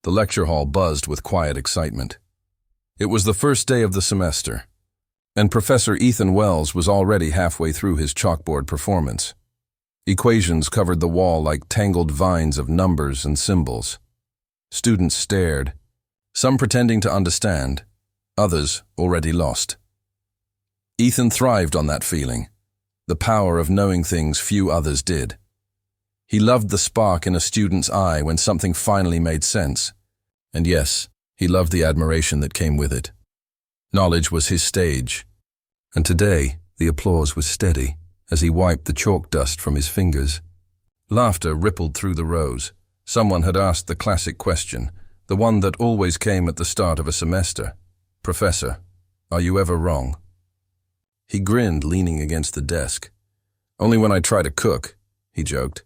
The lecture hall buzzed with quiet excitement. It was the first day of the semester, and Professor Ethan Wells was already halfway through his chalkboard performance. Equations covered the wall like tangled vines of numbers and symbols. Students stared, some pretending to understand, others already lost. Ethan thrived on that feeling, the power of knowing things few others did. He loved the spark in a student's eye when something finally made sense. And yes, he loved the admiration that came with it. Knowledge was his stage, and today the applause was steady as he wiped the chalk dust from his fingers. Laughter rippled through the rows. Someone had asked the classic question, the one that always came at the start of a semester. "Professor, are you ever wrong?" He grinned, leaning against the desk. "Only when I try to cook," he joked,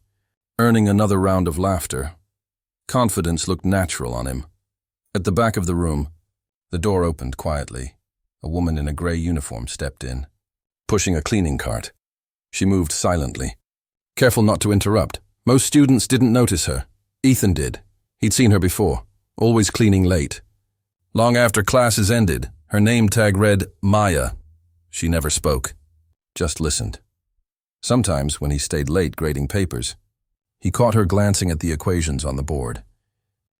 earning another round of laughter. Confidence looked natural on him. At the back of the room, the door opened quietly. A woman in a gray uniform stepped in, pushing a cleaning cart. She moved silently, careful not to interrupt. Most students didn't notice her. Ethan did. He'd seen her before, always cleaning late. Long after classes ended, her name tag read Maya. She never spoke, just listened. Sometimes, when he stayed late grading papers, he caught her glancing at the equations on the board,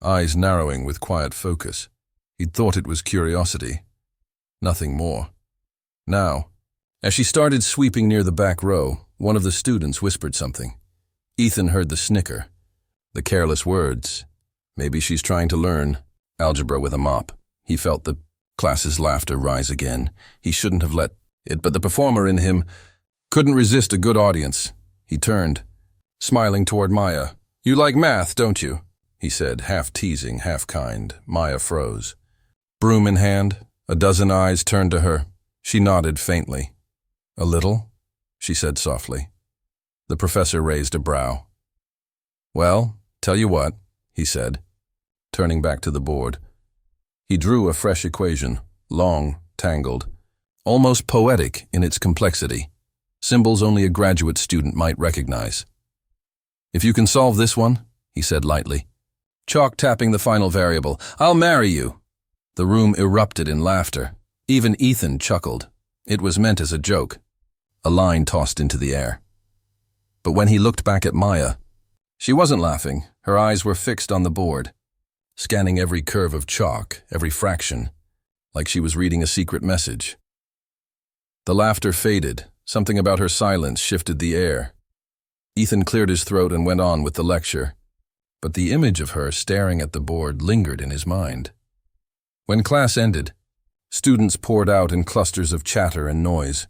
eyes narrowing with quiet focus. He'd thought it was curiosity, nothing more. Now, as she started sweeping near the back row, one of the students whispered something. Ethan heard the snicker, the careless words. Maybe she's trying to learn algebra with a mop. He felt the class's laughter rise again. He shouldn't have let it, but the performer in him couldn't resist a good audience. He turned, smiling toward Maya. "You like math, don't you?" he said, half teasing, half kind. Maya froze. Broom in hand, a dozen eyes turned to her. She nodded faintly. "A little," she said softly. The professor raised a brow. "Well, tell you what," he said, turning back to the board. He drew a fresh equation, long, tangled, almost poetic in its complexity, symbols only a graduate student might recognize. "If you can solve this one," he said lightly, chalk tapping the final variable, "I'll marry you." The room erupted in laughter. Even Ethan chuckled. It was meant as a joke, a line tossed into the air. But when he looked back at Maya, she wasn't laughing. Her eyes were fixed on the board, scanning every curve of chalk, every fraction, like she was reading a secret message. The laughter faded. Something about her silence shifted the air. Ethan cleared his throat and went on with the lecture, but the image of her staring at the board lingered in his mind. When class ended, students poured out in clusters of chatter and noise.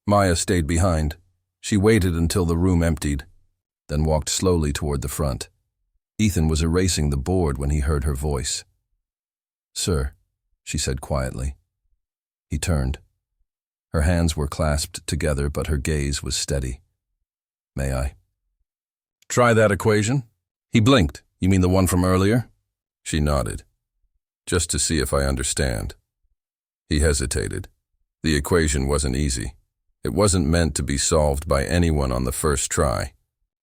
Maya stayed behind. She waited until the room emptied, then walked slowly toward the front. Ethan was erasing the board when he heard her voice. "Sir," she said quietly. He turned. Her hands were clasped together, but her gaze was steady. "May I?" "Try that equation?" He blinked. "You mean the one from earlier?" She nodded. "Just to see if I understand." He hesitated. The equation wasn't easy. It wasn't meant to be solved by anyone on the first try.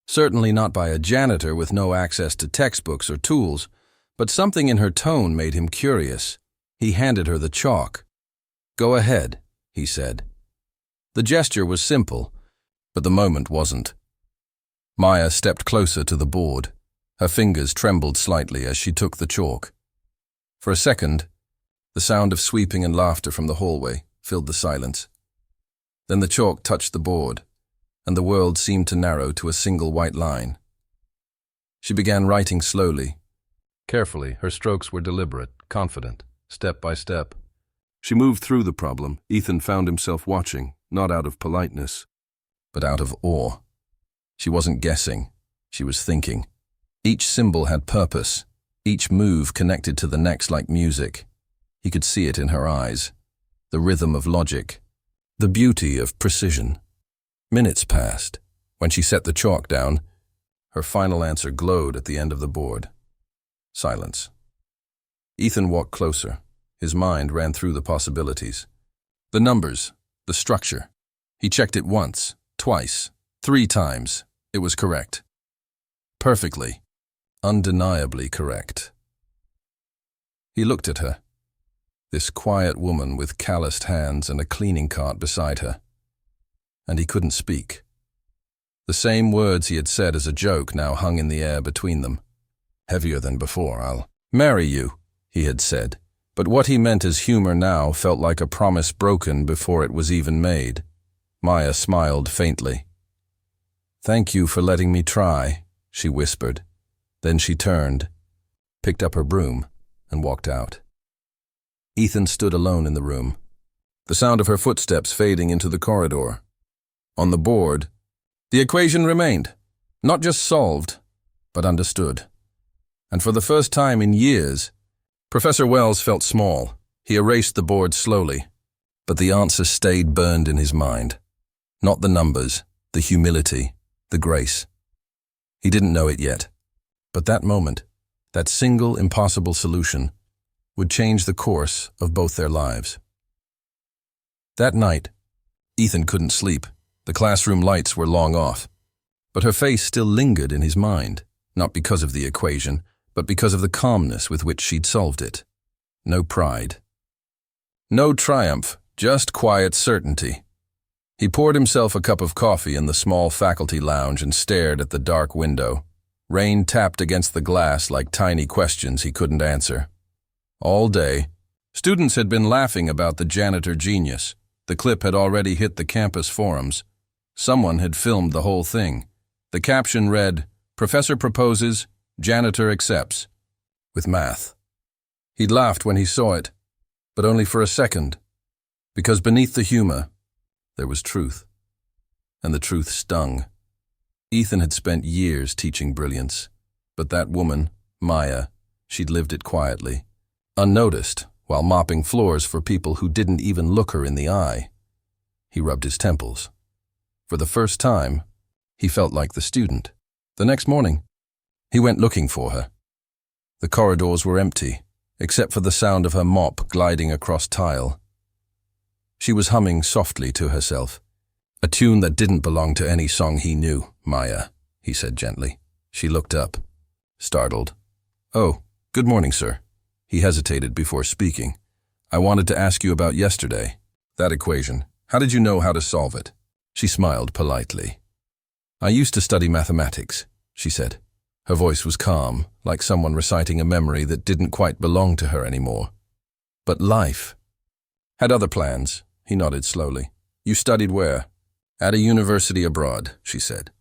Certainly not by a janitor with no access to textbooks or tools, but something in her tone made him curious. He handed her the chalk. "Go ahead," he said. The gesture was simple, but the moment wasn't. Maya stepped closer to the board. Her fingers trembled slightly as she took the chalk. For a second, the sound of sweeping and laughter from the hallway filled the silence. Then the chalk touched the board, and the world seemed to narrow to a single white line. She began writing slowly. Carefully, her strokes were deliberate, confident, step by step. She moved through the problem. Ethan found himself watching, not out of politeness, but out of awe. She wasn't guessing, she was thinking. Each symbol had purpose, each move connected to the next like music. He could see it in her eyes, the rhythm of logic, the beauty of precision. Minutes passed. When she set the chalk down, her final answer glowed at the end of the board. Silence. Ethan walked closer. His mind ran through the possibilities. The numbers, the structure. He checked it once, twice, 3 times. It was correct. Perfectly, undeniably correct. He looked at her, this quiet woman with calloused hands and a cleaning cart beside her, and he couldn't speak. The same words he had said as a joke now hung in the air between them. Heavier than before. "I'll marry you," he had said, but what he meant as humor now felt like a promise broken before it was even made. Maya smiled faintly. "Thank you for letting me try," she whispered. Then she turned, picked up her broom, and walked out. Ethan stood alone in the room, the sound of her footsteps fading into the corridor. On the board, the equation remained, not just solved, but understood. And for the first time in years, Professor Wells felt small. He erased the board slowly, but the answer stayed burned in his mind. Not the numbers, the humility, the grace. He didn't know it yet, but that moment, that single impossible solution, would change the course of both their lives. That night, Ethan couldn't sleep. The classroom lights were long off, but her face still lingered in his mind, not because of the equation, but because of the calmness with which she'd solved it. No pride. No triumph, just quiet certainty. He poured himself a cup of coffee in the small faculty lounge and stared at the dark window. Rain tapped against the glass like tiny questions he couldn't answer. All day, students had been laughing about the janitor genius. The clip had already hit the campus forums. Someone had filmed the whole thing. The caption read, "Professor proposes, janitor accepts," with math. He'd laughed when he saw it, but only for a second, because beneath the humor, there was truth. And the truth stung. Ethan had spent years teaching brilliance, but that woman, Maya, she'd lived it quietly, unnoticed, while mopping floors for people who didn't even look her in the eye. He rubbed his temples. For the first time, he felt like the student. The next morning, he went looking for her. The corridors were empty, except for the sound of her mop gliding across tile. She was humming softly to herself, a tune that didn't belong to any song he knew. "Maya," he said gently. She looked up, startled. "Oh, good morning, sir." He hesitated before speaking. "I wanted to ask you about yesterday. That equation. How did you know how to solve it?" She smiled politely. "I used to study mathematics," she said. Her voice was calm, like someone reciting a memory that didn't quite belong to her anymore. "But life had other plans," he nodded slowly. "You studied where?" "At a university abroad," she said.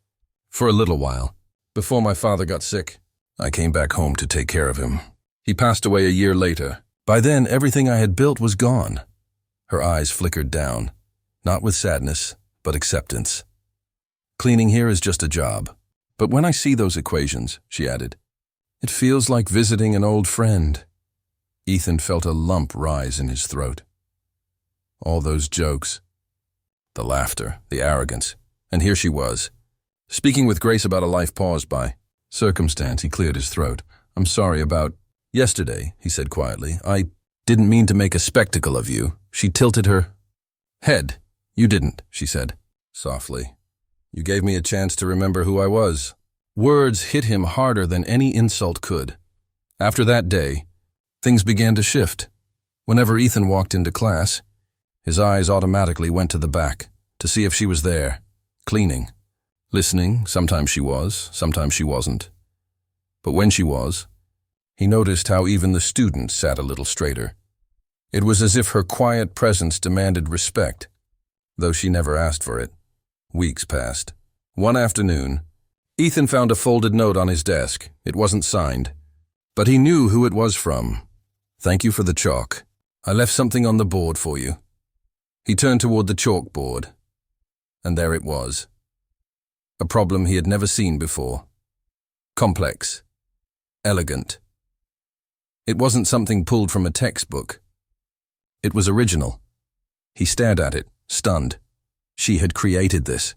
"For a little while. Before my father got sick, I came back home to take care of him. He passed away a year later. By then, everything I had built was gone." Her eyes flickered down, not with sadness, but acceptance. "Cleaning here is just a job. But when I see those equations," she added, "it feels like visiting an old friend." Ethan felt a lump rise in his throat. All those jokes, the laughter, the arrogance, and here she was, speaking with grace about a life paused by circumstance. He cleared his throat. "I'm sorry about yesterday," he said quietly. "I didn't mean to make a spectacle of you." She tilted her head. "You didn't," she said, softly. "You gave me a chance to remember who I was." Words hit him harder than any insult could. After that day, things began to shift. Whenever Ethan walked into class, his eyes automatically went to the back, to see if she was there, cleaning. Listening, sometimes she was, sometimes she wasn't. But when she was, he noticed how even the students sat a little straighter. It was as if her quiet presence demanded respect, though she never asked for it. Weeks passed. One afternoon, Ethan found a folded note on his desk. It wasn't signed, but he knew who it was from. "Thank you for the chalk. I left something on the board for you." He turned toward the chalkboard, and there it was. A problem he had never seen before. Complex. Elegant. It wasn't something pulled from a textbook. It was original. He stared at it, stunned. She had created this.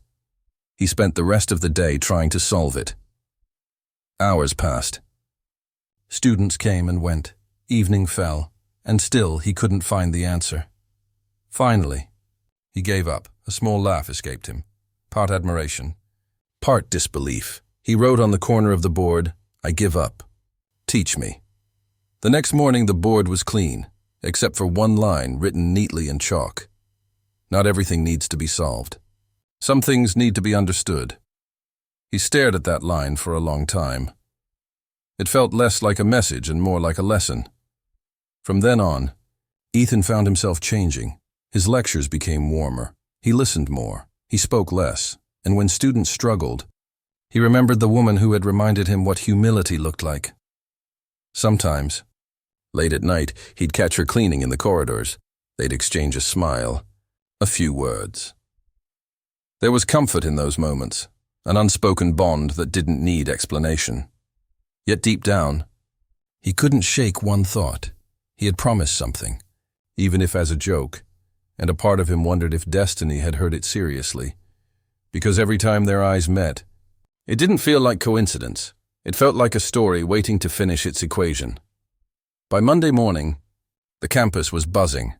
He spent the rest of the day trying to solve it. Hours passed. Students came and went. Evening fell, and still he couldn't find the answer. Finally, he gave up. A small laugh escaped him. Part admiration, part disbelief. He wrote on the corner of the board, "I give up. Teach me." The next morning the board was clean, except for one line written neatly in chalk. Not everything needs to be solved. Some things need to be understood. He stared at that line for a long time. It felt less like a message and more like a lesson. From then on, Ethan found himself changing. His lectures became warmer. He listened more. He spoke less. And when students struggled, he remembered the woman who had reminded him what humility looked like. Sometimes, late at night, he'd catch her cleaning in the corridors. They'd exchange a smile, a few words. There was comfort in those moments, an unspoken bond that didn't need explanation. Yet deep down, he couldn't shake one thought. He had promised something, even if as a joke, and a part of him wondered if destiny had heard it seriously. Because every time their eyes met, it didn't feel like coincidence. It felt like a story waiting to finish its equation. By Monday morning, the campus was buzzing.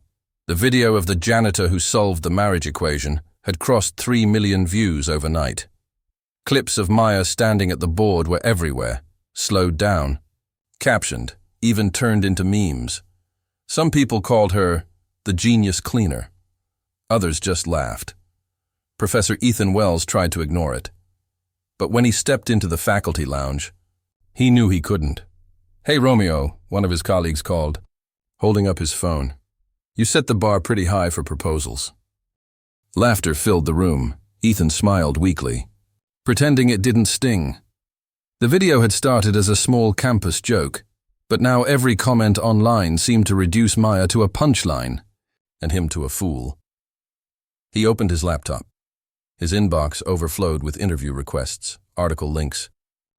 The video of the janitor who solved the marriage equation had crossed 3 million views overnight. Clips of Maya standing at the board were everywhere, slowed down, captioned, even turned into memes. Some people called her the genius cleaner. Others just laughed. Professor Ethan Wells tried to ignore it. But when he stepped into the faculty lounge, he knew he couldn't. "Hey, Romeo," one of his colleagues called, holding up his phone. "You set the bar pretty high for proposals." Laughter filled the room. Ethan smiled weakly, pretending it didn't sting. The video had started as a small campus joke, but now every comment online seemed to reduce Maya to a punchline, and him to a fool. He opened his laptop. His inbox overflowed with interview requests, article links,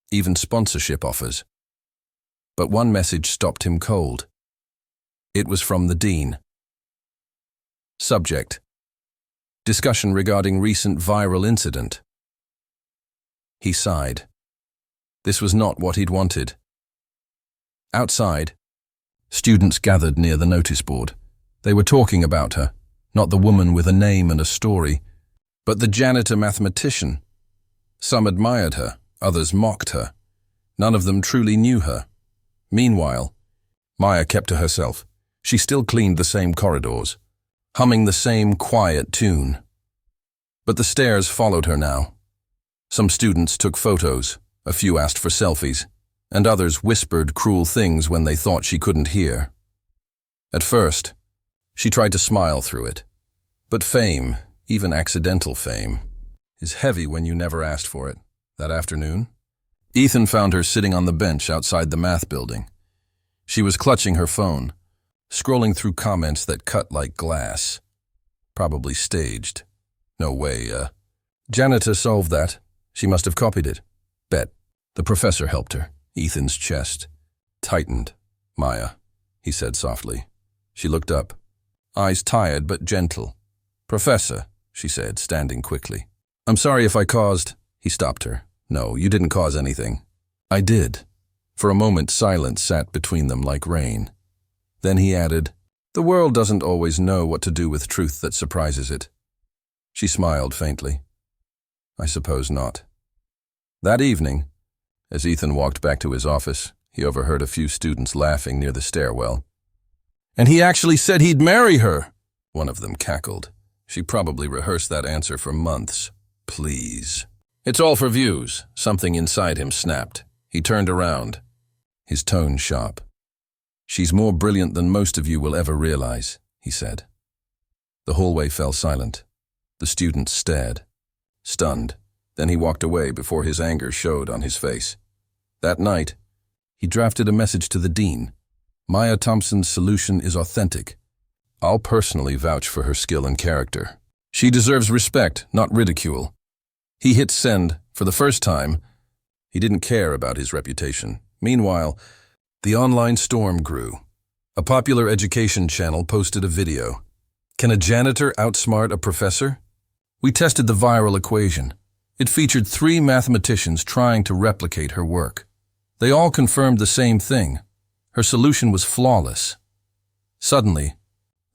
even sponsorship offers. But one message stopped him cold. It was from the dean. Subject: discussion regarding recent viral incident. He sighed. This was not what he'd wanted. Outside, students gathered near the notice board. They were talking about her, not the woman with a name and a story, but the janitor mathematician. Some admired her, others mocked her. None of them truly knew her. Meanwhile, Maya kept to herself. She still cleaned the same corridors, humming the same quiet tune. But the stares followed her now. Some students took photos, a few asked for selfies, and others whispered cruel things when they thought she couldn't hear. At first, she tried to smile through it. But fame, even accidental fame, is heavy when you never asked for it. That afternoon, Ethan found her sitting on the bench outside the math building. She was clutching her phone, scrolling through comments that cut like glass. Probably staged. No way, Janitor solved that. She must have copied it. Bet. The professor helped her. Ethan's chest tightened. "Maya," he said softly. She looked up, eyes tired but gentle. "Professor," she said, standing quickly. "I'm sorry if I caused—" He stopped her. "No, you didn't cause anything." "I did." For a moment, silence sat between them like rain. Then he added, "The world doesn't always know what to do with truth that surprises it." She smiled faintly. "I suppose not." That evening, as Ethan walked back to his office, he overheard a few students laughing near the stairwell. "And he actually said he'd marry her!" One of them cackled. She probably rehearsed that answer for months. "Please." "It's all for views." Something inside him snapped. He turned around, his tone sharp. "She's more brilliant than most of you will ever realize," he said. The hallway fell silent. The students stared, stunned. Then he walked away before his anger showed on his face. That night, he drafted a message to the dean. "Maya Thompson's solution is authentic. I'll personally vouch for her skill and character. She deserves respect, not ridicule." He hit send for the first time. He didn't care about his reputation. Meanwhile, the online storm grew. A popular education channel posted a video. "Can a janitor outsmart a professor?" We tested the viral equation. It featured 3 mathematicians trying to replicate her work. They all confirmed the same thing. Her solution was flawless. Suddenly,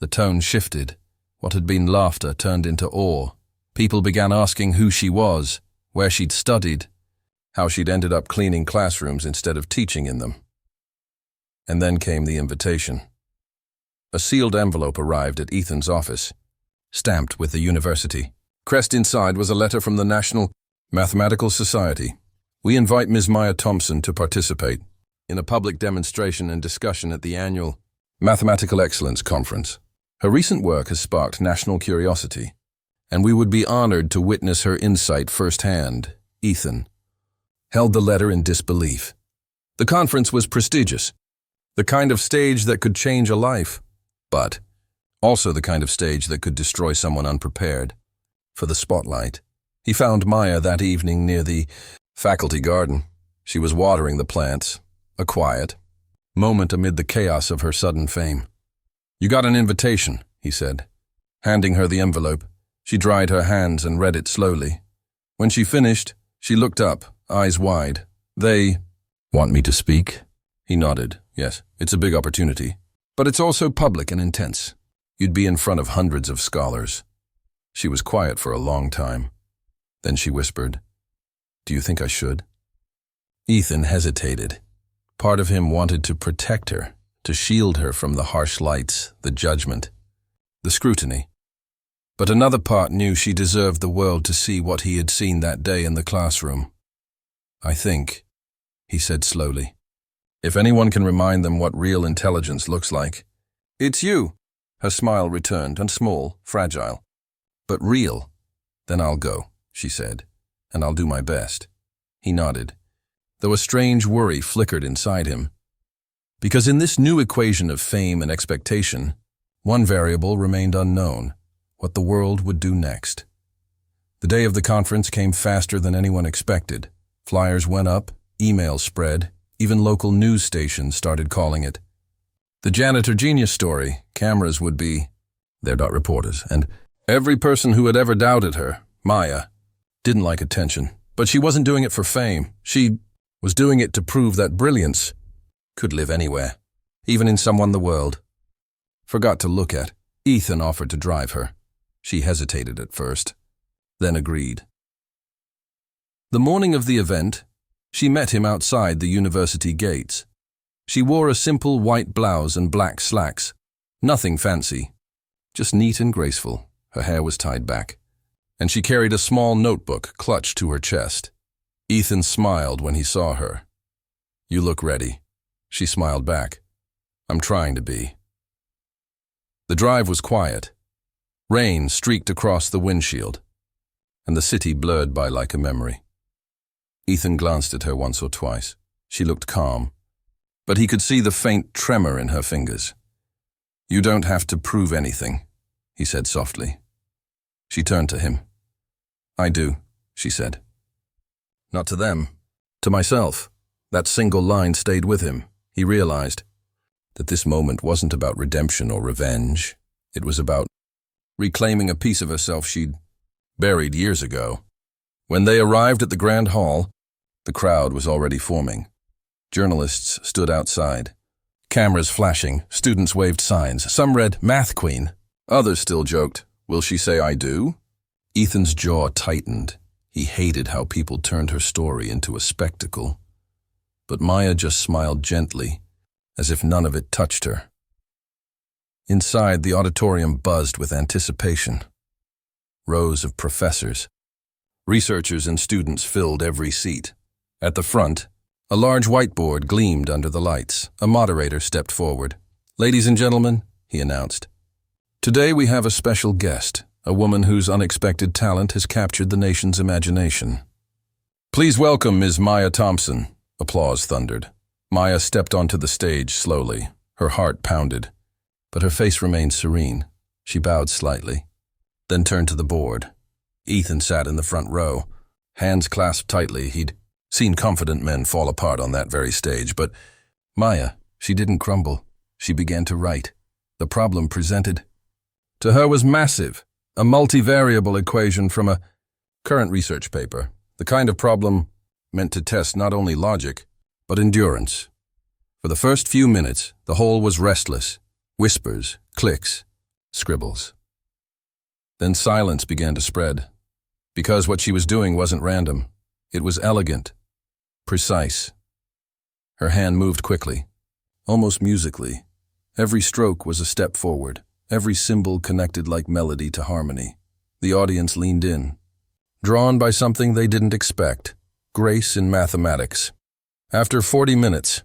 the tone shifted. What had been laughter turned into awe. People began asking who she was, where she'd studied, how she'd ended up cleaning classrooms instead of teaching in them. And then came the invitation. A sealed envelope arrived at Ethan's office, stamped with the university. Crest inside was a letter from the National Mathematical Society. We invite Ms. Maya Thompson to participate in a public demonstration and discussion at the annual Mathematical Excellence Conference. Her recent work has sparked national curiosity, and we would be honored to witness her insight firsthand. Ethan held the letter in disbelief. The conference was prestigious, the kind of stage that could change a life, but also the kind of stage that could destroy someone unprepared for the spotlight. He found Maya that evening near the faculty garden. She was watering the plants, a quiet moment amid the chaos of her sudden fame. "You got an invitation," he said. Handing her the envelope, she dried her hands and read it slowly. When she finished, she looked up, eyes wide. "They want me to speak?" He nodded. "Yes, it's a big opportunity. But it's also public and intense. You'd be in front of hundreds of scholars." She was quiet for a long time. Then she whispered, "Do you think I should?" Ethan hesitated. Part of him wanted to protect her, to shield her from the harsh lights, the judgment, the scrutiny. But another part knew she deserved the world to see what he had seen that day in the classroom. "I think," he said slowly, "if anyone can remind them what real intelligence looks like, it's you." Her smile returned, and small, fragile. "But real? Then I'll go," she said, "and I'll do my best." He nodded, though a strange worry flickered inside him. Because in this new equation of fame and expectation, one variable remained unknown: what the world would do next. The day of the conference came faster than anyone expected. Flyers went up, emails spread, even local news stations started calling it the Janitor genius story. Cameras would be there. Reporters, and every person who had ever doubted her, Maya, didn't like attention. But she wasn't doing it for fame. She was doing it to prove that brilliance could live anywhere, even in someone the world forgot to look at. Ethan offered to drive her. She hesitated at first, then agreed. The morning of the event, she met him outside the university gates. She wore a simple white blouse and black slacks, nothing fancy, just neat and graceful. Her hair was tied back, and she carried a small notebook clutched to her chest. Ethan smiled when he saw her. "You look ready." She smiled back. "I'm trying to be." The drive was quiet. Rain streaked across the windshield, and the city blurred by like a memory. Ethan glanced at her once or twice. She looked calm, but he could see the faint tremor in her fingers. "You don't have to prove anything," he said softly. She turned to him. "I do," she said. "Not to them, to myself." That single line stayed with him. He realized that this moment wasn't about redemption or revenge. It was about reclaiming a piece of herself she'd buried years ago. When they arrived at the Grand Hall, the crowd was already forming. Journalists stood outside, cameras flashing, students waved signs. Some read, "Math Queen." Others still joked, "Will she say I do?" Ethan's jaw tightened. He hated how people turned her story into a spectacle. But Maya just smiled gently, as if none of it touched her. Inside, the auditorium buzzed with anticipation. Rows of professors, researchers, and students filled every seat. At the front, a large whiteboard gleamed under the lights. A moderator stepped forward. "Ladies and gentlemen," he announced, "today we have a special guest, a woman whose unexpected talent has captured the nation's imagination. Please welcome Ms. Maya Thompson." Applause thundered. Maya stepped onto the stage slowly. Her heart pounded, but her face remained serene. She bowed slightly, then turned to the board. Ethan sat in the front row, hands clasped tightly. He'd seen confident men fall apart on that very stage, but Maya, she didn't crumble. She began to write. The problem presented to her was massive, a multivariable equation from a current research paper, the kind of problem meant to test not only logic, but endurance. For the first few minutes, the hall was restless. Whispers, clicks, scribbles. Then silence began to spread, because what she was doing wasn't random. It was elegant, precise. Her hand moved quickly. almost musically. Every stroke was a step forward, every symbol connected like melody to harmony. The audience leaned in, drawn by something they didn't expect, grace in mathematics. After 40 minutes,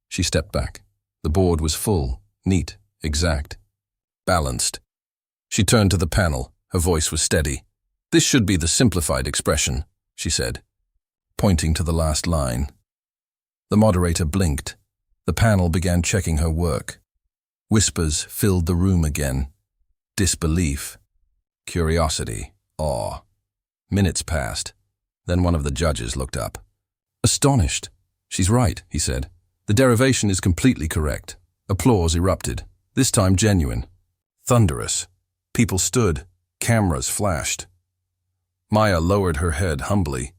she stepped back. The board was full, neat, exact, balanced. She turned to the panel. Her voice was steady. "This should be the simplified expression," she said, pointing to the last line. The moderator blinked. The panel began checking her work. Whispers filled the room again. Disbelief, curiosity, awe. Minutes passed. Then one of the judges looked up. Astonished. "She's right," he said. "The derivation is completely correct." Applause erupted, this time genuine. Thunderous. People stood. Cameras flashed. Maya lowered her head humbly.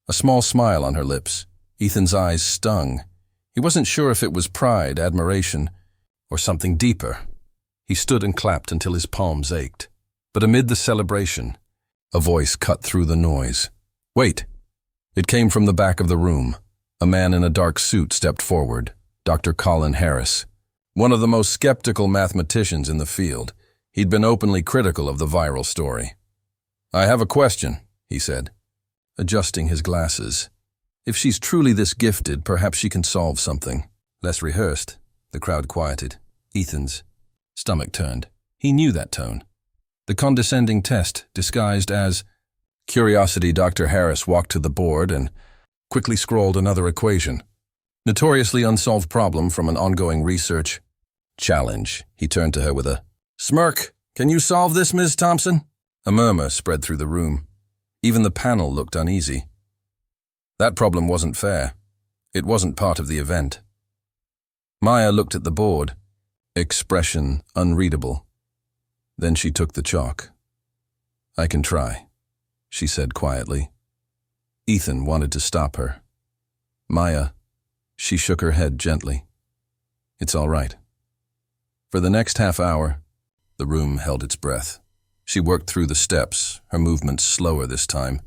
A small smile on her lips. Ethan's eyes stung. He wasn't sure if it was pride, admiration, or something deeper. He stood and clapped until his palms ached. But amid the celebration, a voice cut through the noise. "Wait!" It came from the back of the room. A man in a dark suit stepped forward, Dr. Colin Harris, one of the most skeptical mathematicians in the field. He'd been openly critical of the viral story. "I have a question," he said, adjusting his glasses. "If she's truly this gifted, perhaps she can solve something." Less rehearsed, the crowd quieted. Ethan's stomach turned. He knew that tone. The condescending test disguised as curiosity. Dr. Harris walked to the board and quickly scrawled another equation. Notoriously unsolved problem from an ongoing research challenge. He turned to her with a smirk. "Can you solve this, Ms. Thompson?" A murmur spread through the room. Even the panel looked uneasy. That problem wasn't fair. It wasn't part of the event. Maya looked at the board, expression unreadable. Then she took the chalk. "I can try," she said quietly. Ethan wanted to stop her. "Maya," she shook her head gently. "It's all right." For the next half hour, the room held its breath. She worked through the steps, her movements slower this time,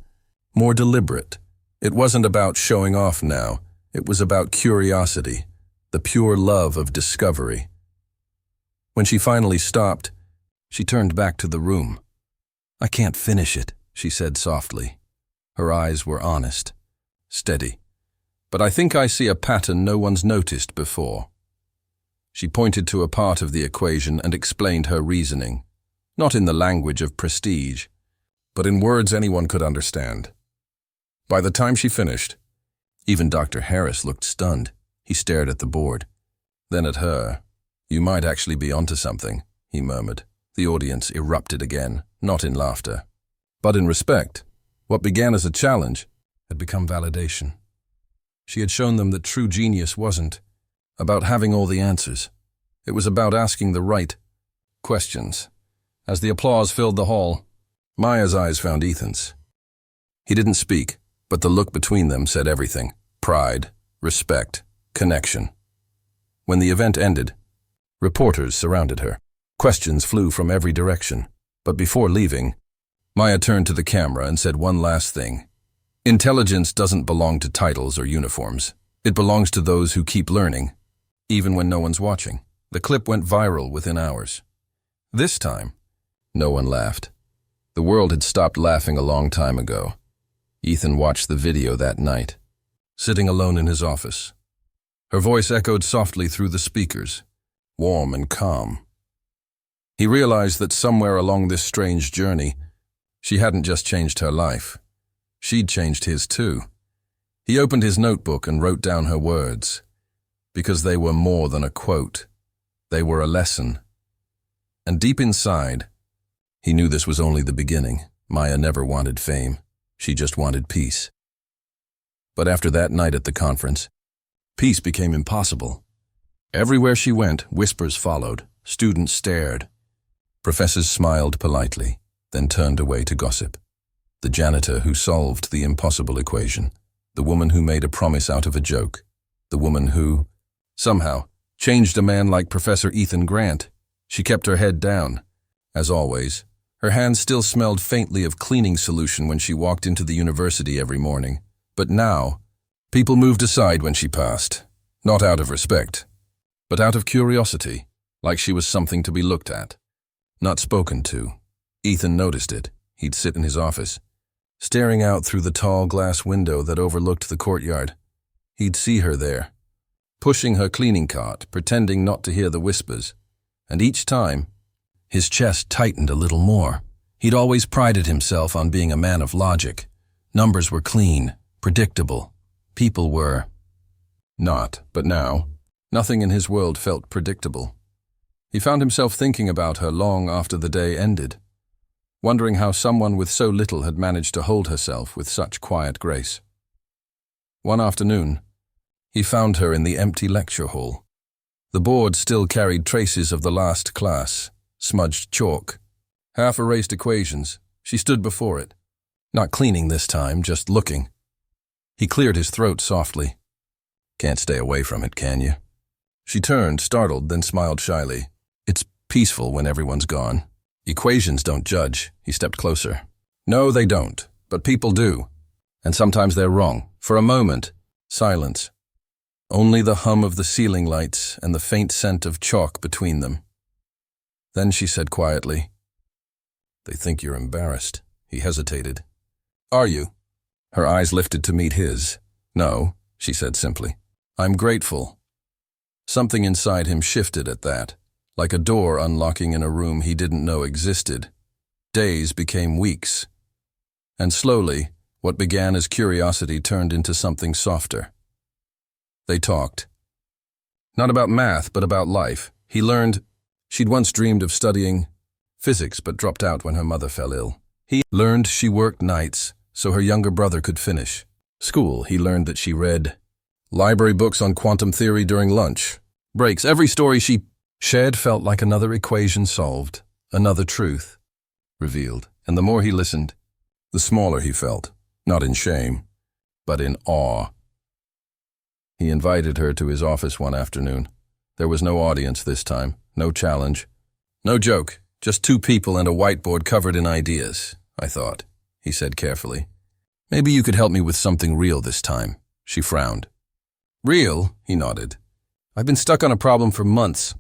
more deliberate. It wasn't about showing off now. It was about curiosity, the pure love of discovery. When she finally stopped, she turned back to the room. "I can't finish it," she said softly. Her eyes were honest, steady. "But I think I see a pattern no one's noticed before." She pointed to a part of the equation and explained her reasoning, not in the language of prestige, but in words anyone could understand. By the time she finished, even Dr. Harris looked stunned. He stared at the board, then at her. "You might actually be onto something," he murmured. The audience erupted again, not in laughter, but in respect. What began as a challenge had become validation. She had shown them that true genius wasn't about having all the answers. It was about asking the right questions. As the applause filled the hall, Maya's eyes found Ethan's. He didn't speak, but the look between them said everything. Pride, respect, connection. When the event ended, reporters surrounded her. Questions flew from every direction. But before leaving, Maya turned to the camera and said one last thing. "Intelligence doesn't belong to titles or uniforms. It belongs to those who keep learning, even when no one's watching." The clip went viral within hours. This time, no one laughed. The world had stopped laughing a long time ago. Ethan watched the video that night, sitting alone in his office. Her voice echoed softly through the speakers, warm and calm. He realized that somewhere along this strange journey, she hadn't just changed her life. She'd changed his too. He opened his notebook and wrote down her words, because they were more than a quote. They were a lesson. And deep inside, he knew this was only the beginning. Maya never wanted fame. She just wanted peace. But after that night at the conference, peace became impossible. Everywhere she went, whispers followed. Students stared. Professors smiled politely, then turned away to gossip. The janitor who solved the impossible equation. The woman who made a promise out of a joke. The woman who, somehow, changed a man like Professor Ethan Grant. She kept her head down. As always, her hands still smelled faintly of cleaning solution when she walked into the university every morning. But now, people moved aside when she passed, not out of respect, but out of curiosity, like she was something to be looked at, not spoken to. Ethan noticed it. He'd sit in his office, staring out through the tall glass window that overlooked the courtyard. He'd see her there, pushing her cleaning cart, pretending not to hear the whispers. And each time, his chest tightened a little more. He'd always prided himself on being a man of logic. Numbers were clean, predictable. People were not, but now, nothing in his world felt predictable. He found himself thinking about her long after the day ended, wondering how someone with so little had managed to hold herself with such quiet grace. One afternoon, he found her in the empty lecture hall. The board still carried traces of the last class, smudged chalk, half-erased equations. She stood before it, not cleaning this time, just looking. He cleared his throat softly. "Can't stay away from it, can you?" She turned, startled, then smiled shyly. "It's peaceful when everyone's gone. Equations don't judge." He stepped closer. "No, they don't, but people do. And sometimes they're wrong." For a moment, silence. Only the hum of the ceiling lights and the faint scent of chalk between them. Then she said quietly, "They think you're embarrassed." He hesitated. "Are you?" Her eyes lifted to meet his. "No," she said simply. "I'm grateful." Something inside him shifted at that, like a door unlocking in a room he didn't know existed. Days became weeks. And slowly, what began as curiosity turned into something softer. They talked. Not about math, but about life. He learned she'd once dreamed of studying physics but dropped out when her mother fell ill. He learned she worked nights so her younger brother could finish school. He learned that she read library books on quantum theory during lunch breaks. Every story she shared felt like another equation solved, another truth revealed. And the more he listened, the smaller he felt, not in shame, but in awe. He invited her to his office one afternoon. There was no audience this time, no challenge, no joke, just two people and a whiteboard covered in ideas, I thought, he said carefully. "Maybe you could help me with something real this time." She frowned. "Real?" He nodded. "I've been stuck on a problem for months,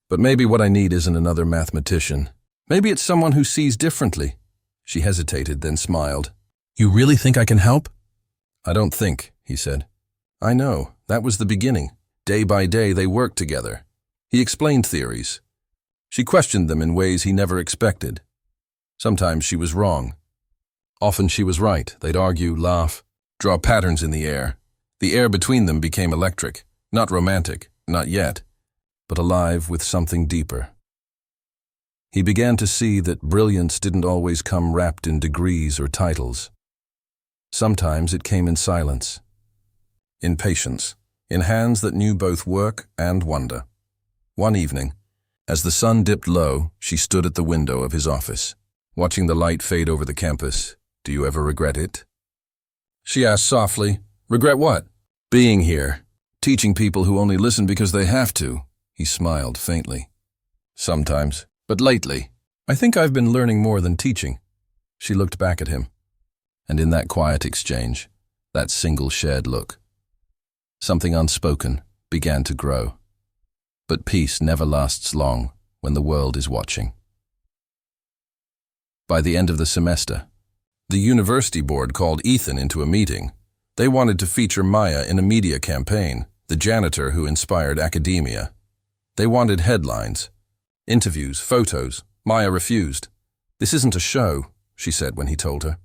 but maybe what I need isn't another mathematician. Maybe it's someone who sees differently." She hesitated, then smiled. "You really think I can help?" "I don't think," he said. "I know. That was the beginning. Day by day they worked together." He explained theories. She questioned them in ways he never expected. Sometimes she was wrong. Often she was right. They'd argue, laugh, draw patterns in the air. The air between them became electric, not romantic, not yet, but alive with something deeper. He began to see that brilliance didn't always come wrapped in degrees or titles. Sometimes it came in silence, in patience, in hands that knew both work and wonder. One evening, as the sun dipped low, she stood at the window of his office, watching the light fade over the campus. "Do you ever regret it?" She asked softly. "Regret what?" "Being here, teaching people who only listen because they have to." He smiled faintly. "Sometimes, but lately, I think I've been learning more than teaching." She looked back at him, and in that quiet exchange, that single shared look, something unspoken began to grow. But peace never lasts long when the world is watching. By the end of the semester, the university board called Ethan into a meeting. They wanted to feature Maya in a media campaign, the janitor who inspired academia. They wanted headlines, interviews, photos. Maya refused. "This isn't a show," she said when he told her.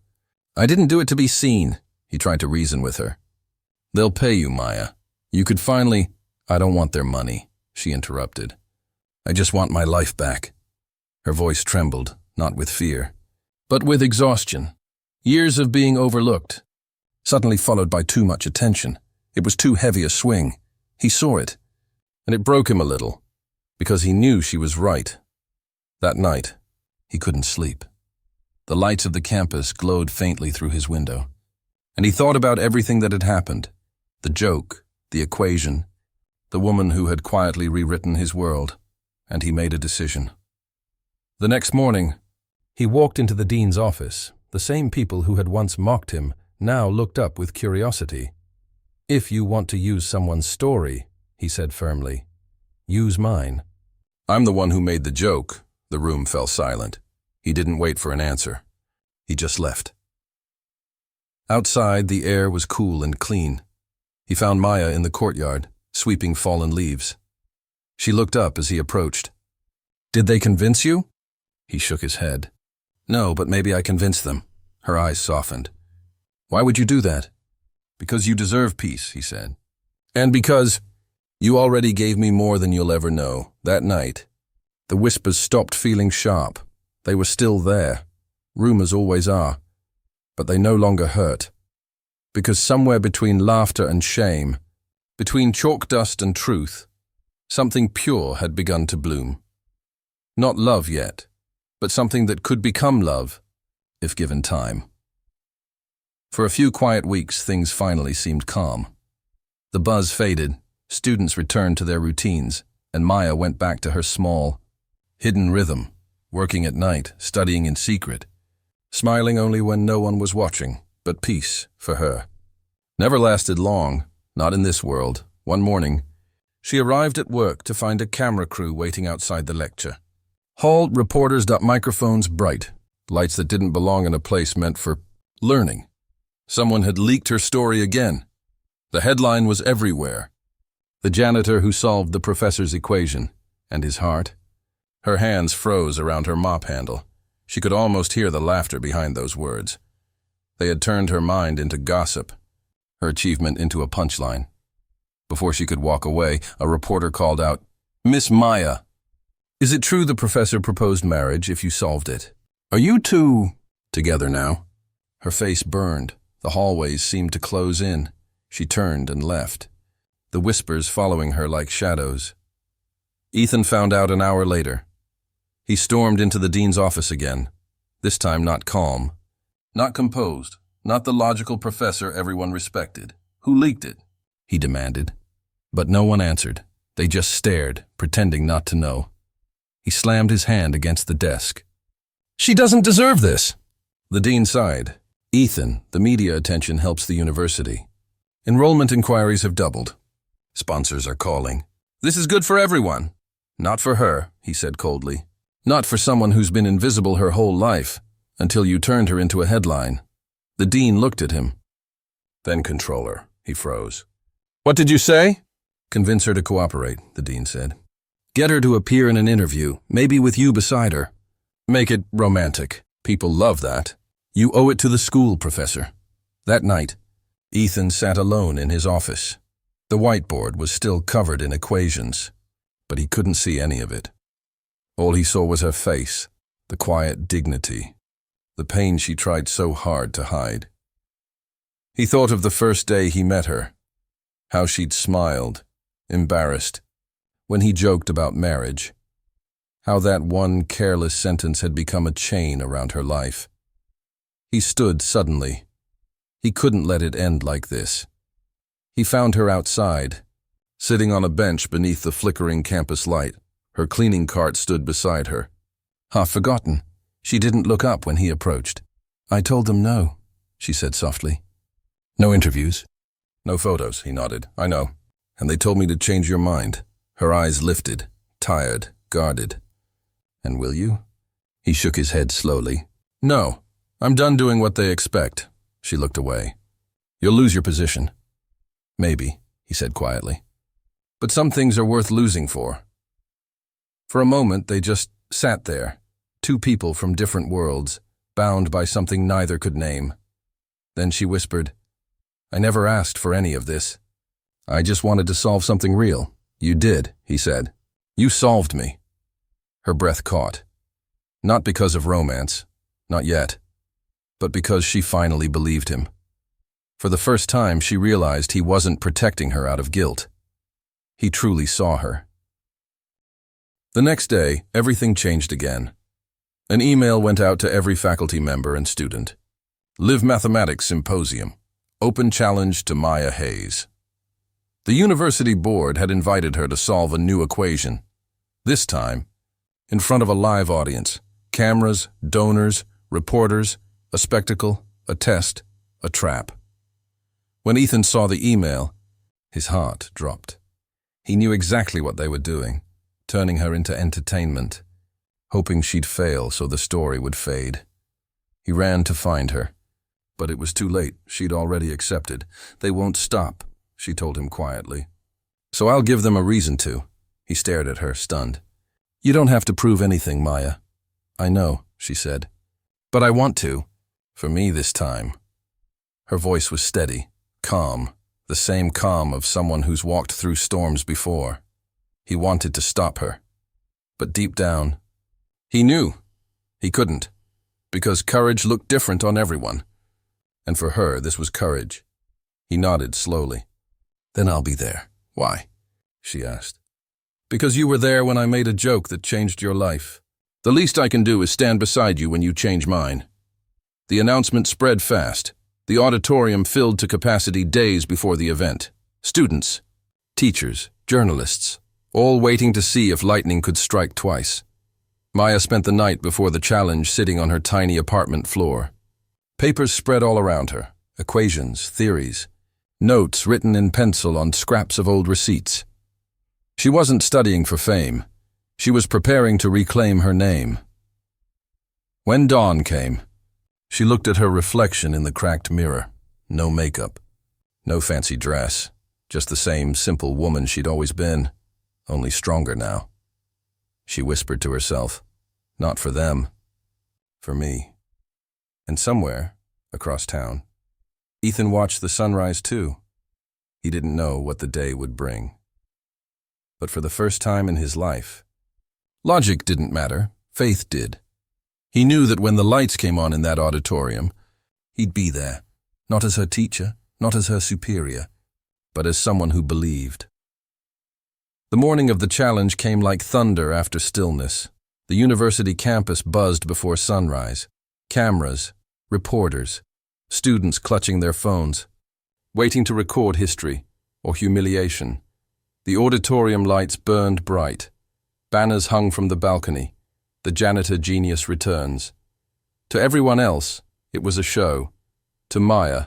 "I didn't do it to be seen," he tried to reason with her. "They'll pay you, Maya. You could finally—" "I don't want their money," she interrupted. "I just want my life back." Her voice trembled, not with fear, but with exhaustion. Years of being overlooked, suddenly followed by too much attention. It was too heavy a swing. He saw it, and it broke him a little, because he knew she was right. That night, he couldn't sleep. The lights of the campus glowed faintly through his window, and he thought about everything that had happened, the joke, the equation, the woman who had quietly rewritten his world, and he made a decision. The next morning, he walked into the dean's office. The same people who had once mocked him now looked up with curiosity. "If you want to use someone's story," he said firmly, Use mine. I'm the one who made the joke. The room fell silent. He didn't wait for an answer. He just left. Outside, the air was cool and clean. He found Maya in the courtyard, sweeping fallen leaves. She looked up as he approached. Did they convince you? He shook his head. No, but maybe I convinced them. Her eyes softened. Why would you do that? Because you deserve peace, he said. And because you already gave me more than you'll ever know. That night, the whispers stopped feeling sharp. They were still there. Rumors always are. But they no longer hurt. Because somewhere between laughter and shame, between chalk dust and truth, something pure had begun to bloom. Not love yet, but something that could become love, if given time. For a few quiet weeks, things finally seemed calm. The buzz faded, students returned to their routines, and Maya went back to her small, hidden rhythm, working at night, studying in secret, smiling only when no one was watching, but peace for her. Never lasted long, not in this world. One morning, she arrived at work to find a camera crew waiting outside the lecture. Hall reporters got microphones bright, lights that didn't belong in a place meant for learning. Someone had leaked her story again. The headline was everywhere. The janitor who solved the professor's equation, and his heart. Her hands froze around her mop handle. She could almost hear the laughter behind those words. They had turned her mind into gossip, her achievement into a punchline. Before she could walk away, a reporter called out, "Miss Maya, is it true the professor proposed marriage if you solved it? Are you two together now?" Her face burned. The hallways seemed to close in. She turned and left, the whispers following her like shadows. Ethan found out an hour later. He stormed into the dean's office again, this time not calm, not composed, not the logical professor everyone respected. "Who leaked it?" he demanded. But no one answered. They just stared, pretending not to know. He slammed his hand against the desk. "She doesn't deserve this." The dean sighed. "Ethan, the media attention helps the university. Enrollment inquiries have doubled. Sponsors are calling. This is good for everyone. Not for her," he said coldly. "Not for someone who's been invisible her whole life, until you turned her into a headline." The dean looked at him. "Then control her," he froze. "What did you say?" "Convince her to cooperate," the dean said. "Get her to appear in an interview, maybe with you beside her. Make it romantic. People love that. You owe it to the school, Professor." That night, Ethan sat alone in his office. The whiteboard was still covered in equations, but he couldn't see any of it. All he saw was her face, the quiet dignity, the pain she tried so hard to hide. He thought of the first day he met her, how she'd smiled, embarrassed, when he joked about marriage, how that one careless sentence had become a chain around her life. He stood suddenly. He couldn't let it end like this. He found her outside, sitting on a bench beneath the flickering campus light. Her cleaning cart stood beside her. Half forgotten, she didn't look up when he approached. "I told them no," she said softly. "No interviews?" "No photos," he nodded. "I know. And they told me to change your mind." Her eyes lifted, tired, guarded. "And will you?" He shook his head slowly. "No. I'm done doing what they expect." She looked away. "You'll lose your position." "Maybe," he said quietly. "But some things are worth losing for." For a moment, they just sat there, two people from different worlds, bound by something neither could name. Then she whispered, "I never asked for any of this. I just wanted to solve something real." "You did," he said. "You solved me." Her breath caught. Not because of romance, not yet, but because she finally believed him. For the first time, she realized he wasn't protecting her out of guilt. He truly saw her. The next day, everything changed again. An email went out to every faculty member and student. Live Mathematics Symposium. Open challenge to Maya Hayes. The university board had invited her to solve a new equation. This time, in front of a live audience, cameras, donors, reporters, a spectacle, a test, a trap. When Ethan saw the email, his heart dropped. He knew exactly what they were doing, turning her into entertainment, hoping she'd fail so the story would fade. He ran to find her, but it was too late. She'd already accepted. They won't stop, she told him quietly. So I'll give them a reason to. He stared at her, stunned. You don't have to prove anything, Maya. I know, she said. But I want to. For me this time. Her voice was steady, calm, the same calm of someone who's walked through storms before. He wanted to stop her. But deep down, he knew he couldn't, because courage looked different on everyone. And for her, this was courage. He nodded slowly. Then I'll be there. Why? She asked. Because you were there when I made a joke that changed your life. The least I can do is stand beside you when you change mine. The announcement spread fast. The auditorium filled to capacity days before the event. Students, teachers, journalists, all waiting to see if lightning could strike twice. Maya spent the night before the challenge sitting on her tiny apartment floor. Papers spread all around her, equations, theories, notes written in pencil on scraps of old receipts. She wasn't studying for fame. She was preparing to reclaim her name. When dawn came, she looked at her reflection in the cracked mirror. No makeup, no fancy dress, just the same simple woman she'd always been, only stronger now. She whispered to herself, not for them, for me. And somewhere, across town, Ethan watched the sunrise too. He didn't know what the day would bring. But for the first time in his life, logic didn't matter, faith did. He knew that when the lights came on in that auditorium, he'd be there, not as her teacher, not as her superior, but as someone who believed. The morning of the challenge came like thunder after stillness. The university campus buzzed before sunrise. Cameras, reporters, students clutching their phones, waiting to record history or humiliation. The auditorium lights burned bright. Banners hung from the balcony. The janitor genius returns. To everyone else, it was a show. To Maya,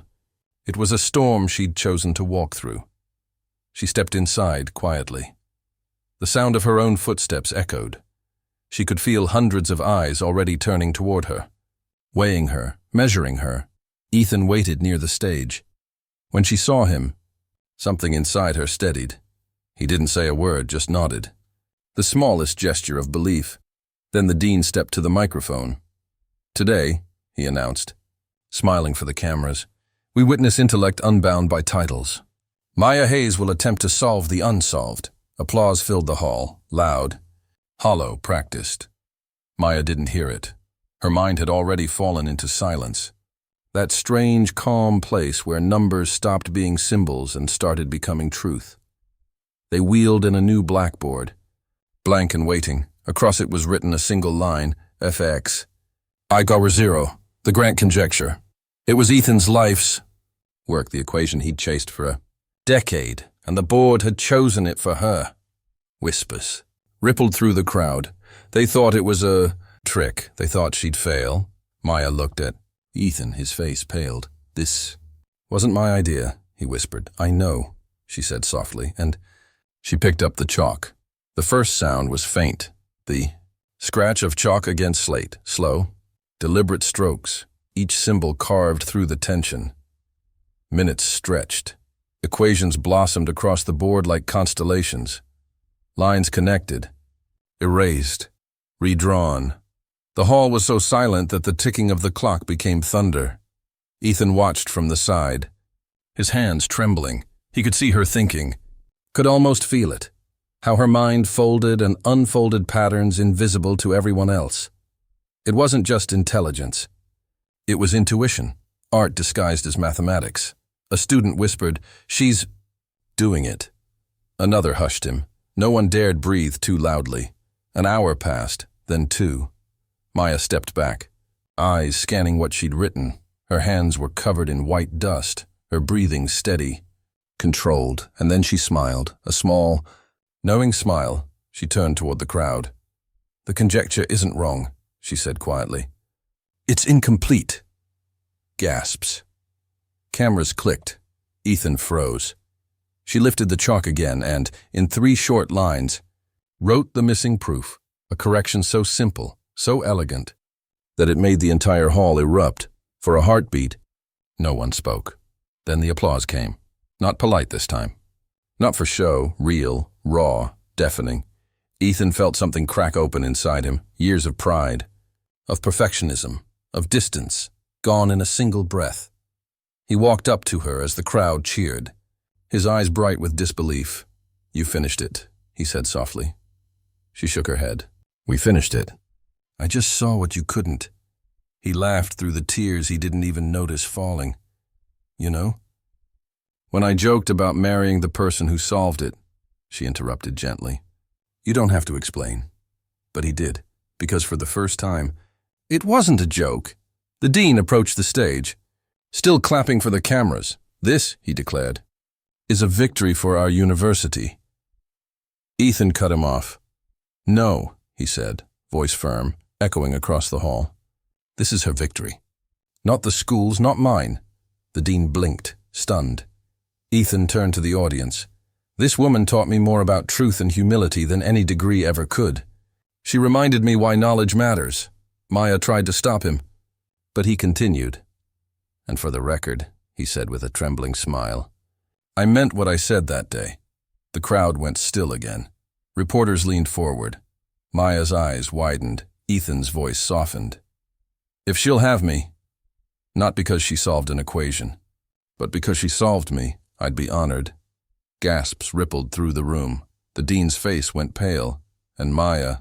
it was a storm she'd chosen to walk through. She stepped inside quietly. The sound of her own footsteps echoed. She could feel hundreds of eyes already turning toward her, weighing her, measuring her. Ethan waited near the stage. When she saw him, something inside her steadied. He didn't say a word, just nodded. The smallest gesture of belief. Then the dean stepped to the microphone. Today, he announced, smiling for the cameras, we witness intellect unbound by titles. Maya Hayes will attempt to solve the unsolved. Applause filled the hall, loud, hollow, practiced. Maya didn't hear it. Her mind had already fallen into silence. That strange, calm place where numbers stopped being symbols and started becoming truth. They wheeled in a new blackboard, blank and waiting. Across it was written a single line, FX. I-Gower 0, the Grant conjecture. It was Ethan's life's work, the equation he'd chased for a decade, and the board had chosen it for her. Whispers rippled through the crowd. They thought it was a trick. They thought she'd fail. Maya looked at Ethan, his face paled. This wasn't my idea, he whispered. I know, she said softly, and she picked up the chalk. The first sound was faint. The scratch of chalk against slate, slow, deliberate strokes, each symbol carved through the tension. Minutes stretched. Equations blossomed across the board like constellations. Lines connected, erased, redrawn. The hall was so silent that the ticking of the clock became thunder. Ethan watched from the side, his hands trembling. He could see her thinking, could almost feel it. How her mind folded and unfolded patterns invisible to everyone else. It wasn't just intelligence. It was intuition, art disguised as mathematics. A student whispered, she's doing it. Another hushed him. No one dared breathe too loudly. An hour passed, then 2. Maya stepped back, eyes scanning what she'd written. Her hands were covered in white dust, her breathing steady, controlled, and then she smiled, a small, knowing smile. She turned toward the crowd. The conjecture isn't wrong, she said quietly. It's incomplete. Gasps. Cameras clicked. Ethan froze. She lifted the chalk again and, in 3 short lines, wrote the missing proof, a correction so simple, so elegant, that it made the entire hall erupt. For a heartbeat, no one spoke. Then the applause came. Not polite this time. Not for show, real, raw, deafening. Ethan felt something crack open inside him, years of pride, of perfectionism, of distance, gone in a single breath. He walked up to her as the crowd cheered, his eyes bright with disbelief. "You finished it," he said softly. She shook her head. "We finished it. I just saw what you couldn't." He laughed through the tears he didn't even notice falling. "You know? When I joked about marrying the person who solved it," she interrupted gently. "You don't have to explain." But he did, because for the first time, it wasn't a joke. The dean approached the stage, still clapping for the cameras. "This," he declared, "is a victory for our university." Ethan cut him off. "No," he said, voice firm, echoing across the hall. "This is her victory. Not the school's, not mine." The dean blinked, stunned. Ethan turned to the audience. "This woman taught me more about truth and humility than any degree ever could. She reminded me why knowledge matters." Maya tried to stop him, but he continued. "And for the record," he said with a trembling smile, "I meant what I said that day." The crowd went still again. Reporters leaned forward. Maya's eyes widened. Ethan's voice softened. "If she'll have me, not because she solved an equation, but because she solved me, I'd be honored." Gasps rippled through the room. The dean's face went pale, and Maya,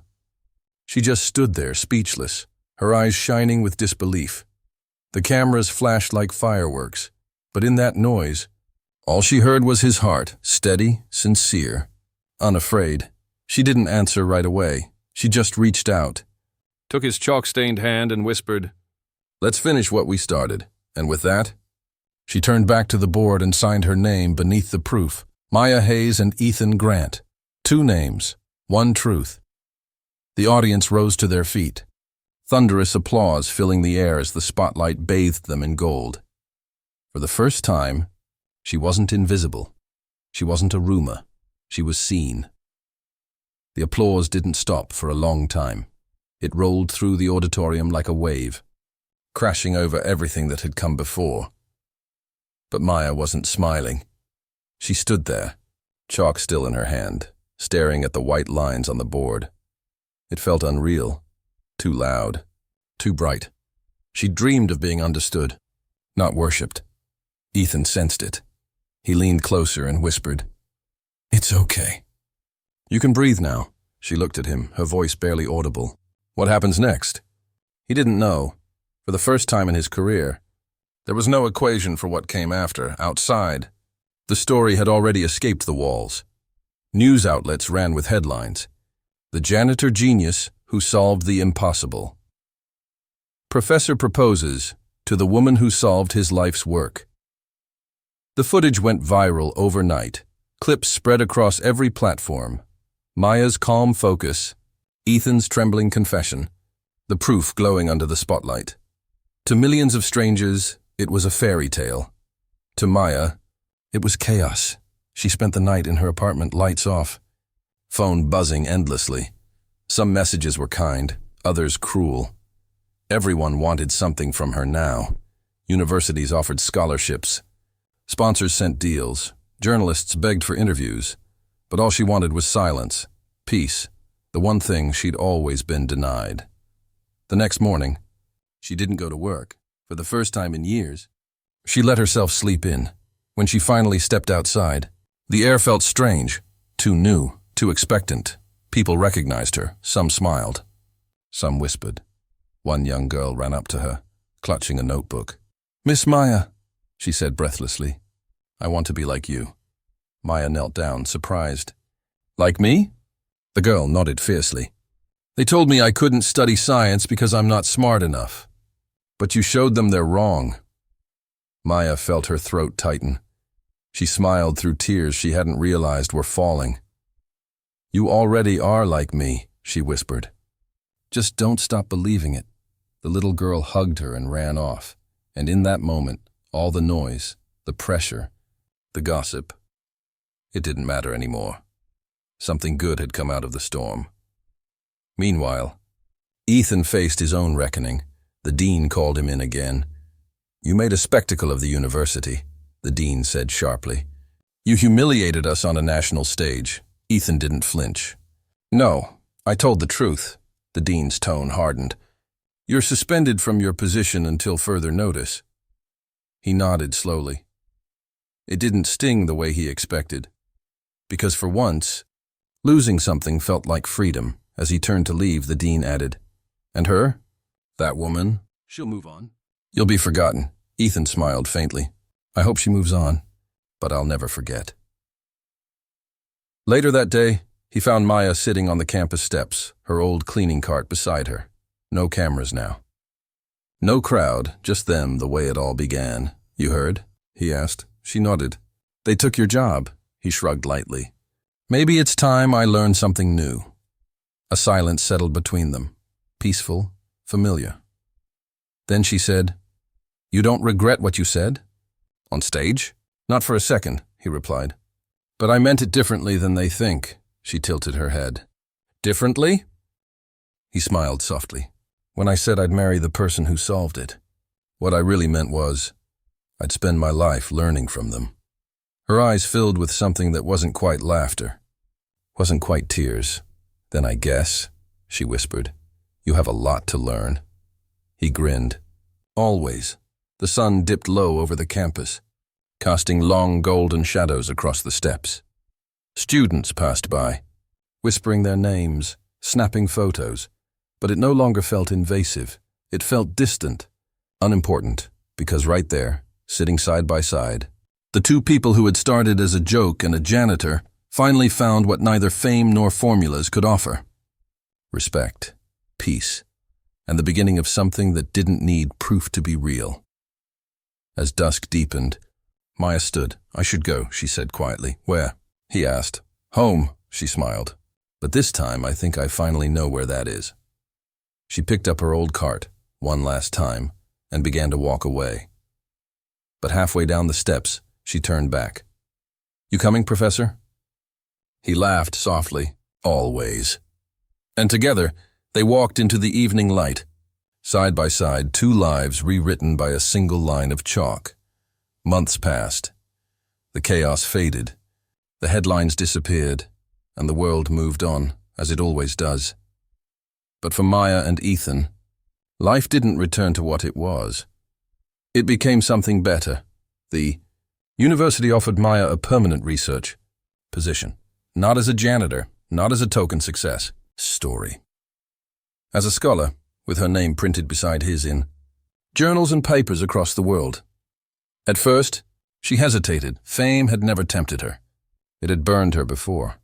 she just stood there, speechless, her eyes shining with disbelief. The cameras flashed like fireworks, but in that noise, all she heard was his heart, steady, sincere, unafraid. She didn't answer right away. She just reached out, took his chalk-stained hand and whispered, "Let's finish what we started." And with that, she turned back to the board and signed her name beneath the proof. Maya Hayes and Ethan Grant. 2 names, 1 truth. The audience rose to their feet. Thunderous applause filling the air as the spotlight bathed them in gold. For the first time, she wasn't invisible. She wasn't a rumor. She was seen. The applause didn't stop for a long time. It rolled through the auditorium like a wave, crashing over everything that had come before. But Maya wasn't smiling. She stood there, chalk still in her hand, staring at the white lines on the board. It felt unreal, too loud, too bright. She dreamed of being understood, not worshipped. Ethan sensed it. He leaned closer and whispered, "It's okay. You can breathe now." She looked at him, her voice barely audible. What happens next? He didn't know. For the first time in his career, there was no equation for what came after, outside. The story had already escaped the walls. News outlets ran with headlines. "The janitor genius who solved the impossible. Professor proposes to the woman who solved his life's work." The footage went viral overnight. Clips spread across every platform. Maya's calm focus, Ethan's trembling confession, the proof glowing under the spotlight. To millions of strangers, it was a fairy tale. To Maya, it was chaos. She spent the night in her apartment, lights off, phone buzzing endlessly. Some messages were kind, others cruel. Everyone wanted something from her now. Universities offered scholarships. Sponsors sent deals. Journalists begged for interviews. But all she wanted was silence, peace, the one thing she'd always been denied. The next morning, she didn't go to work. For the first time in years, she let herself sleep in. When she finally stepped outside, the air felt strange, too new, too expectant. People recognized her. Some smiled. Some whispered. One young girl ran up to her, clutching a notebook. "Miss Maya," she said breathlessly, "I want to be like you." Maya knelt down, surprised. "Like me?" The girl nodded fiercely. "They told me I couldn't study science because I'm not smart enough. But you showed them they're wrong." Maya felt her throat tighten. She smiled through tears she hadn't realized were falling. "You already are like me," she whispered. "Just don't stop believing it." The little girl hugged her and ran off, and in that moment, all the noise, the pressure, the gossip, It didn't matter anymore. Something good had come out of the storm. Meanwhile, Ethan faced his own reckoning. The dean called him in again. "You made a spectacle of the university," the dean said sharply. "You humiliated us on a national stage." Ethan didn't flinch. "No, I told the truth." The dean's tone hardened. "You're suspended from your position until further notice." He nodded slowly. It didn't sting the way he expected, because for once, losing something felt like freedom. As he turned to leave, the dean added, "And her? That woman? She'll move on. You'll be forgotten." Ethan smiled faintly. "I hope she moves on, but I'll never forget." Later that day, he found Maya sitting on the campus steps, her old cleaning cart beside her. No cameras now. No crowd, just them, the way it all began. "You heard?" he asked. She nodded. "They took your job," he shrugged lightly. "Maybe it's time I learned something new." A silence settled between them, peaceful, familiar. Then she said, "You don't regret what you said?" "On stage?" "Not for a second," he replied. "But I meant it differently than they think." She tilted her head. "Differently?" He smiled softly. "When I said I'd marry the person who solved it, what I really meant was, I'd spend my life learning from them." Her eyes filled with something that wasn't quite laughter, wasn't quite tears. "Then I guess," she whispered, "you have a lot to learn." He grinned. Always. The sun dipped low over the campus, casting long golden shadows across the steps. Students passed by, whispering their names, snapping photos, but it no longer felt invasive. It felt distant, unimportant, because right there, sitting side by side, the two people who had started as a joke and a janitor finally found what neither fame nor formulas could offer. Respect, peace, and the beginning of something that didn't need proof to be real. As dusk deepened, Maya stood. "I should go," she said quietly. "Where?" he asked. "Home," she smiled. "But this time I think I finally know where that is." She picked up her old cart, one last time, and began to walk away. But halfway down the steps, she turned back. "You coming, Professor?" He laughed softly. "Always." And together, they walked into the evening light. Side by side, two lives rewritten by a single line of chalk. Months passed. The chaos faded. The headlines disappeared, and the world moved on, as it always does. But for Maya and Ethan, life didn't return to what it was. It became something better. The university offered Maya a permanent research position. Not as a janitor, not as a token success story. As a scholar, with her name printed beside his in journals and papers across the world. At first, she hesitated. Fame had never tempted her. It had burned her before.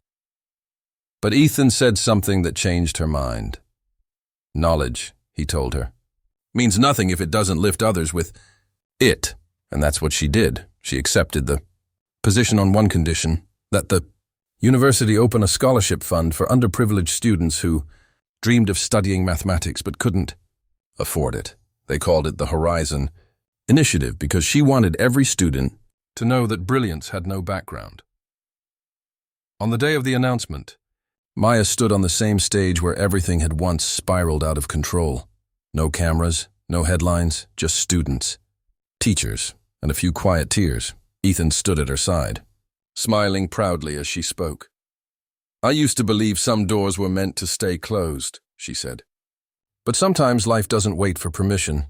But Ethan said something that changed her mind. "Knowledge," he told her, "means nothing if it doesn't lift others with it." And that's what she did. She accepted the position on one condition, that the university open a scholarship fund for underprivileged students who dreamed of studying mathematics but couldn't afford it. They called it the Horizon Initiative because she wanted every student to know that brilliance had no background. On the day of the announcement, Maya stood on the same stage where everything had once spiraled out of control. No cameras, no headlines, just students, teachers, and a few quiet tears. Ethan stood at her side, smiling proudly as she spoke. "I used to believe some doors were meant to stay closed," she said. "But sometimes life doesn't wait for permission.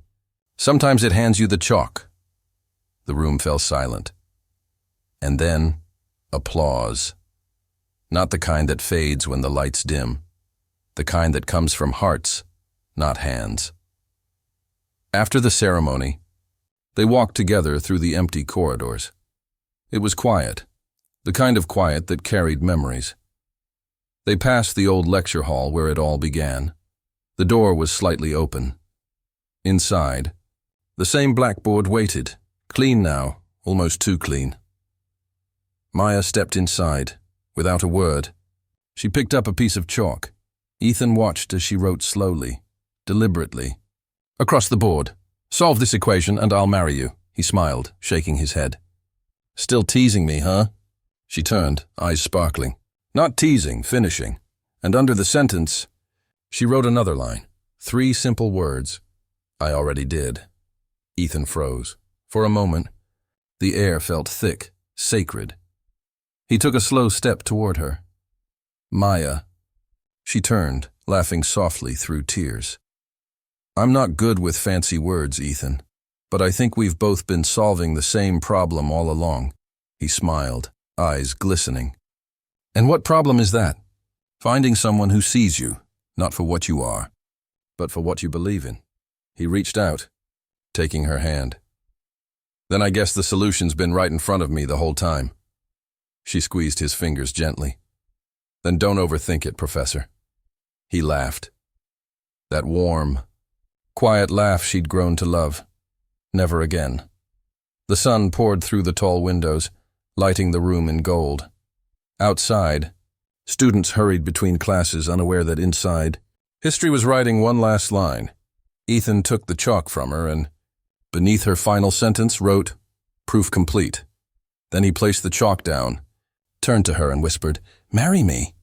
Sometimes it hands you the chalk." The room fell silent. And then, applause. Not the kind that fades when the lights dim. The kind that comes from hearts, not hands. After the ceremony, they walked together through the empty corridors. It was quiet, the kind of quiet that carried memories. They passed the old lecture hall where it all began. The door was slightly open. Inside, the same blackboard waited, clean now, almost too clean. Maya stepped inside, without a word. She picked up a piece of chalk. Ethan watched as she wrote slowly, deliberately. "Across the board. Solve this equation and I'll marry you," he smiled, shaking his head. "Still teasing me, huh?" She turned, eyes sparkling. Not teasing, finishing. And under the sentence, she wrote another line. 3 simple words. I already did. Ethan froze. For a moment, the air felt thick, sacred. He took a slow step toward her. Maya. She turned, laughing softly through tears. I'm not good with fancy words, Ethan, but I think we've both been solving the same problem all along. He smiled, eyes glistening. And what problem is that? Finding someone who sees you, not for what you are, but for what you believe in. He reached out, taking her hand. Then I guess the solution's been right in front of me the whole time. She squeezed his fingers gently. Then don't overthink it, Professor. He laughed. That warm, quiet laugh she'd grown to love. Never again. The sun poured through the tall windows, lighting the room in gold. Outside, students hurried between classes, unaware that inside, history was writing one last line. Ethan took the chalk from her and, beneath her final sentence, wrote, "Proof complete." Then he placed the chalk down, turned to her and whispered, "Marry me."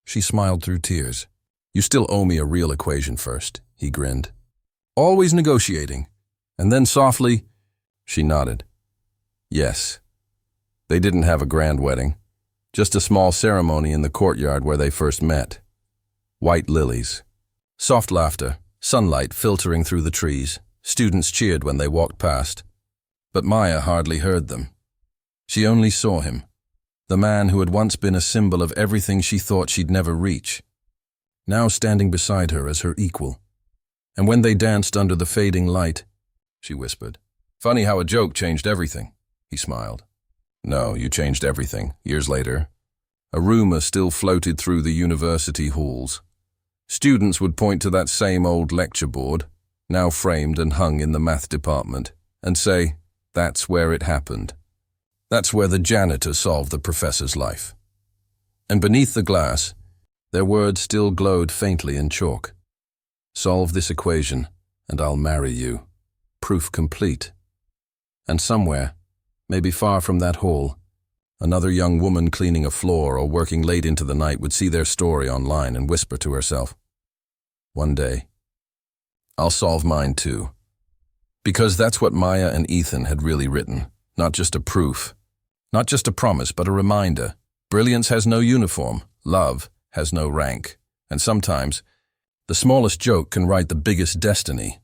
She smiled through tears. "You still owe me a real equation first," he grinned. "Always negotiating." And then softly, she nodded. Yes. They didn't have a grand wedding, just a small ceremony in the courtyard where they first met. White lilies. Soft laughter, sunlight filtering through the trees. Students cheered when they walked past. But Maya hardly heard them. She only saw him, the man who had once been a symbol of everything she thought she'd never reach, now standing beside her as her equal. And when they danced under the fading light, she whispered, "Funny how a joke changed everything." He smiled. "No, you changed everything." Years later, a rumor still floated through the university halls. Students would point to that same old lecture board, now framed and hung in the math department, and say, "That's where it happened. That's where the janitor solved the professor's life." And beneath the glass, their words still glowed faintly in chalk. "Solve this equation, and I'll marry you. Proof complete." And somewhere, maybe far from that hall, another young woman cleaning a floor or working late into the night would see their story online and whisper to herself, "One day, I'll solve mine too." Because that's what Maya and Ethan had really written, not just a proof, not just a promise, but a reminder. Brilliance has no uniform, love has no rank, and sometimes the smallest joke can write the biggest destiny.